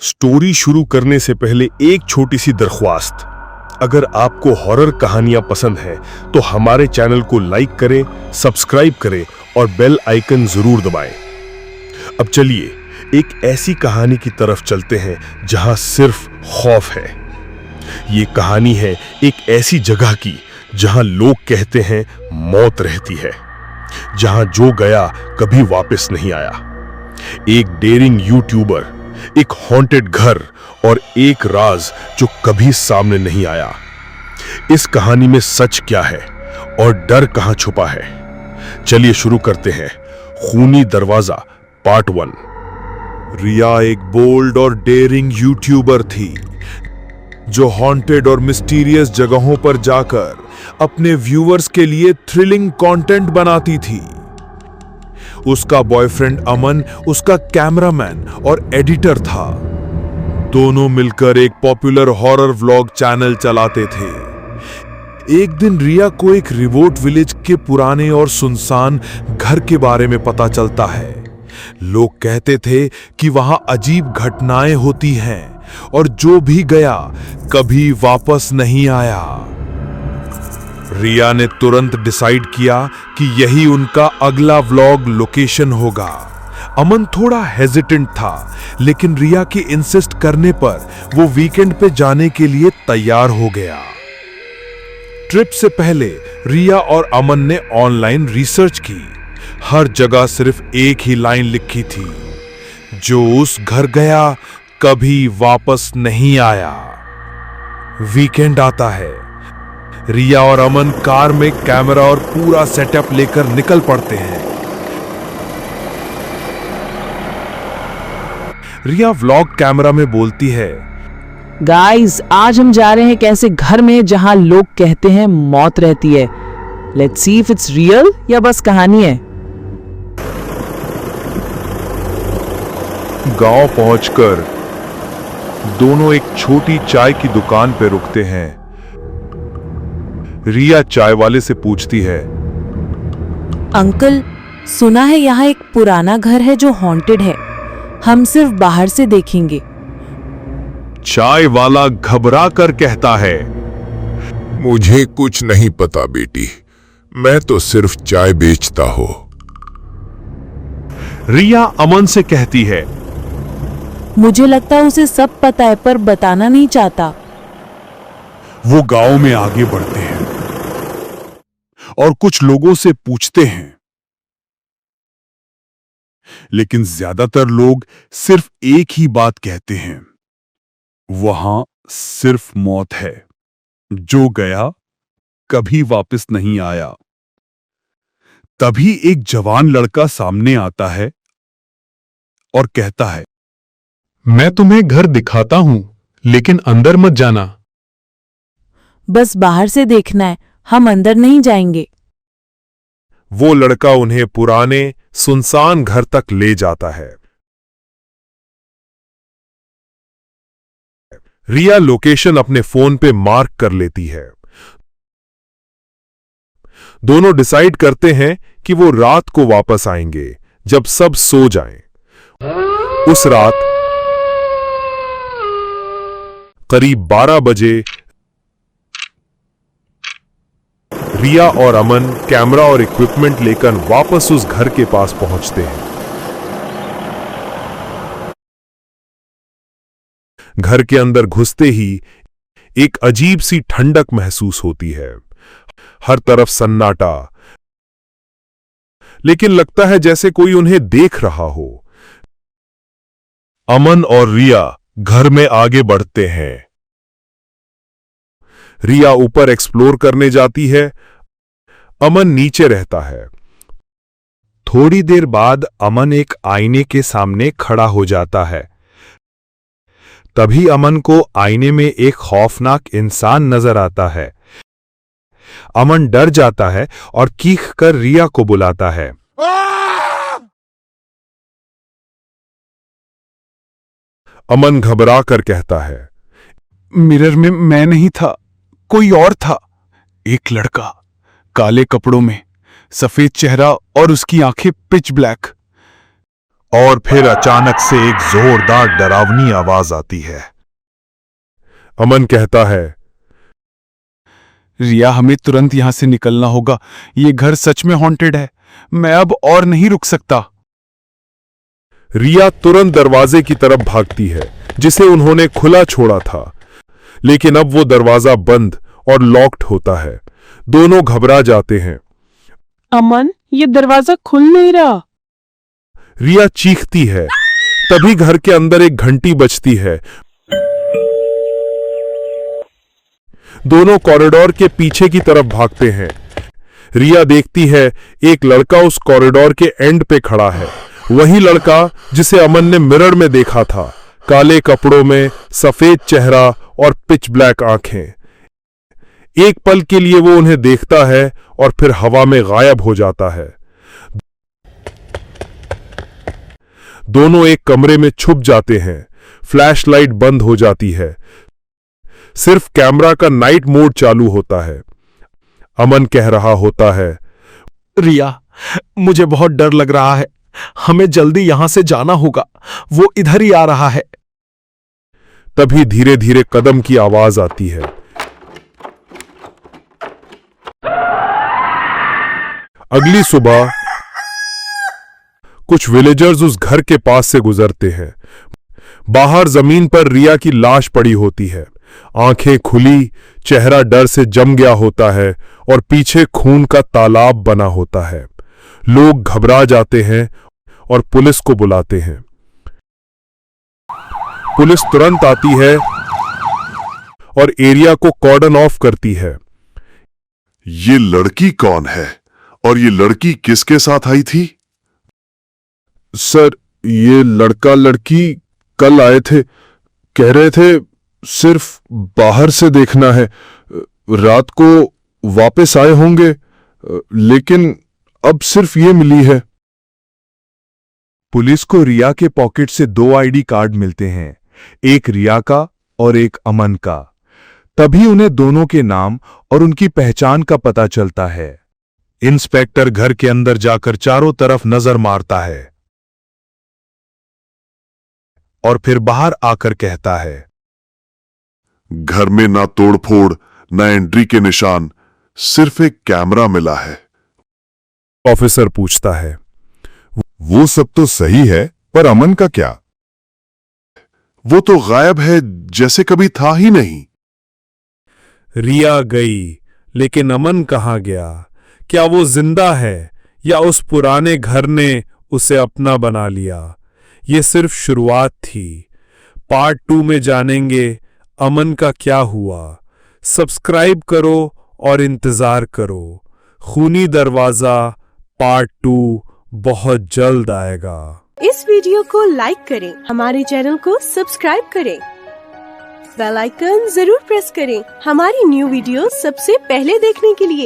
Story शुरू करने से पहले एक छोटी सी दरख्वास्त। अगर आपको हॉरर कहानियां पसंद हैं तो हमारे चैनल को लाइक करें, सब्सक्राइब करें और बेल आइकन जरूर दबाएं। अब चलिए एक ऐसी कहानी की तरफ चलते हैं जहां सिर्फ खौफ है। ये कहानी है एक ऐसी जगह की जहां लोग कहते हैं मौत रहती है, जहां जो गया कभी वापस नहीं आया। एक डेयरिंग यूट्यूबर, एक हॉन्टेड घर और एक राज जो कभी सामने नहीं आया। इस कहानी में सच क्या है और डर कहां छुपा है? चलिए शुरू करते हैं। खूनी दरवाजा पार्ट 1। रिया एक बोल्ड और डेयरिंग यूट्यूबर थी जो हॉन्टेड और मिस्टीरियस जगहों पर जाकर अपने व्यूअर्स के लिए थ्रिलिंग कंटेंट बनाती थी। उसका बॉयफ्रेंड अमन उसका कैमरामैन और एडिटर था। दोनों मिलकर एक पॉपुलर हॉरर व्लॉग चैनल चलाते थे। एक दिन रिया को एक रिमोट विलेज के पुराने और सुनसान घर के बारे में पता चलता है। लोग कहते थे कि वहां अजीब घटनाएं होती हैं और जो भी गया कभी वापस नहीं आया। रिया ने तुरंत डिसाइड किया कि यही उनका अगला व्लॉग लोकेशन होगा। अमन थोड़ा हेजिटेंट था, लेकिन रिया के इंसिस्ट करने पर वो वीकेंड पे जाने के लिए तैयार हो गया। ट्रिप से पहले रिया और अमन ने ऑनलाइन रिसर्च की। हर जगह सिर्फ एक ही लाइन लिखी थी, जो उस घर गया कभी वापस नहीं आया। वीकेंड आता है। रिया और अमन कार में कैमरा और पूरा सेटअप लेकर निकल पड़ते हैं। रिया व्लॉग कैमरा में बोलती है, गाइस, आज हम जा रहे हैं एक ऐसे घर में जहां लोग कहते हैं मौत रहती है। Let's see if it's real या बस कहानी है। गांव पहुंचकर दोनों एक छोटी चाय की दुकान पे रुकते हैं। रिया चाय वाले से पूछती है, अंकल, सुना है यहाँ एक पुराना घर है जो हॉन्टेड है। हम सिर्फ बाहर से देखेंगे। चाय वाला घबरा कर कहता है, मुझे कुछ नहीं पता बेटी, मैं तो सिर्फ चाय बेचता हूं। रिया अमन से कहती है, मुझे लगता है उसे सब पता है पर बताना नहीं चाहता। वो गांव में आगे बढ़ते हैं और कुछ लोगों से पूछते हैं, लेकिन ज्यादातर लोग सिर्फ एक ही बात कहते हैं, वहां सिर्फ मौत है, जो गया कभी वापस नहीं आया। तभी एक जवान लड़का सामने आता है और कहता है, मैं तुम्हें घर दिखाता हूं, लेकिन अंदर मत जाना। बस बाहर से देखना है, हम अंदर नहीं जाएंगे। वो लड़का उन्हें पुराने सुनसान घर तक ले जाता है। रिया लोकेशन अपने फोन पे मार्क कर लेती है। दोनों डिसाइड करते हैं कि वो रात को वापस आएंगे जब सब सो जाएं। उस रात करीब 12 बजे रिया और अमन कैमरा और इक्विपमेंट लेकर वापस उस घर के पास पहुंचते हैं। घर के अंदर घुसते ही एक अजीब सी ठंडक महसूस होती है। हर तरफ सन्नाटा, लेकिन लगता है जैसे कोई उन्हें देख रहा हो। अमन और रिया घर में आगे बढ़ते हैं। रिया ऊपर एक्सप्लोर करने जाती है, अमन नीचे रहता है। थोड़ी देर बाद अमन एक आईने के सामने खड़ा हो जाता है। तभी अमन को आईने में एक खौफनाक इंसान नजर आता है। अमन डर जाता है और चीख कर रिया को बुलाता है। अमन घबरा कर कहता है, मिरर में मैं नहीं था, कोई और था। एक लड़का, काले कपड़ों में, सफेद चेहरा और उसकी आंखें पिच ब्लैक। और फिर अचानक से एक जोरदार डरावनी आवाज आती है। अमन कहता है, रिया, हमें तुरंत यहां से निकलना होगा। ये घर सच में हॉन्टेड है। मैं अब और नहीं रुक सकता। रिया तुरंत दरवाजे की तरफ भागती है जिसे उन्होंने खुला छोड़ा था, लेकिन अब वो दरवाजा बंद और लॉक्ड होता है। दोनों घबरा जाते हैं। अमन, ये दरवाजा खुल नहीं रहा। रिया चीखती है। तभी घर के अंदर एक घंटी बजती है। दोनों कॉरिडोर के पीछे की तरफ भागते हैं। रिया देखती है एक लड़का उस कॉरिडोर के एंड पे खड़ा है। वही लड़का जिसे अमन ने मिरर में देखा था, काले कपड़ों में, सफेद चेहरा और पिच ब्लैक आंखें। एक पल के लिए वो उन्हें देखता है और फिर हवा में गायब हो जाता है। दोनों एक कमरे में छुप जाते हैं। फ्लैशलाइट बंद हो जाती है। सिर्फ कैमरा का नाइट मोड चालू होता है। अमन कह रहा होता है, रिया, मुझे बहुत डर लग रहा है। हमें जल्दी यहां से जाना होगा। वो इधर ही आ रहा है। तभी धीरे धीरे कदम की आवाज आती है। अगली सुबह कुछ विलेजर्स उस घर के पास से गुजरते हैं। बाहर जमीन पर रिया की लाश पड़ी होती है। आंखें खुली, चेहरा डर से जम गया होता है और पीछे खून का तालाब बना होता है। लोग घबरा जाते हैं और पुलिस को बुलाते हैं। पुलिस तुरंत आती है और एरिया को कॉर्डन ऑफ करती है। ये लड़की कौन है और ये लड़की किसके साथ आई थी? सर, ये लड़का लड़की कल आए थे। कह रहे थे सिर्फ बाहर से देखना है। रात को वापस आए होंगे, लेकिन अब सिर्फ ये मिली है। पुलिस को रिया के पॉकेट से 2 आईडी कार्ड मिलते हैं, एक रिया का और एक अमन का। तभी उन्हें दोनों के नाम और उनकी पहचान का पता चलता है। इंस्पेक्टर घर के अंदर जाकर चारों तरफ नजर मारता है और फिर बाहर आकर कहता है, घर में ना तोड़फोड़, ना एंट्री के निशान, सिर्फ एक कैमरा मिला है। ऑफिसर पूछता है, वो सब तो सही है, पर अमन का क्या? वो तो गायब है, जैसे कभी था ही नहीं। रिया गई, लेकिन अमन कहाँ गया? क्या वो जिंदा है या उस पुराने घर ने उसे अपना बना लिया? ये सिर्फ शुरुआत थी। पार्ट 2 में जानेंगे अमन का क्या हुआ। सब्सक्राइब करो और इंतजार करो। खूनी दरवाजा पार्ट 2 बहुत जल्द आएगा। इस वीडियो को लाइक करें, हमारे चैनल को सब्सक्राइब करें, बेल आइकन जरूर प्रेस करें हमारी न्यू वीडियो सबसे पहले देखने के लिए।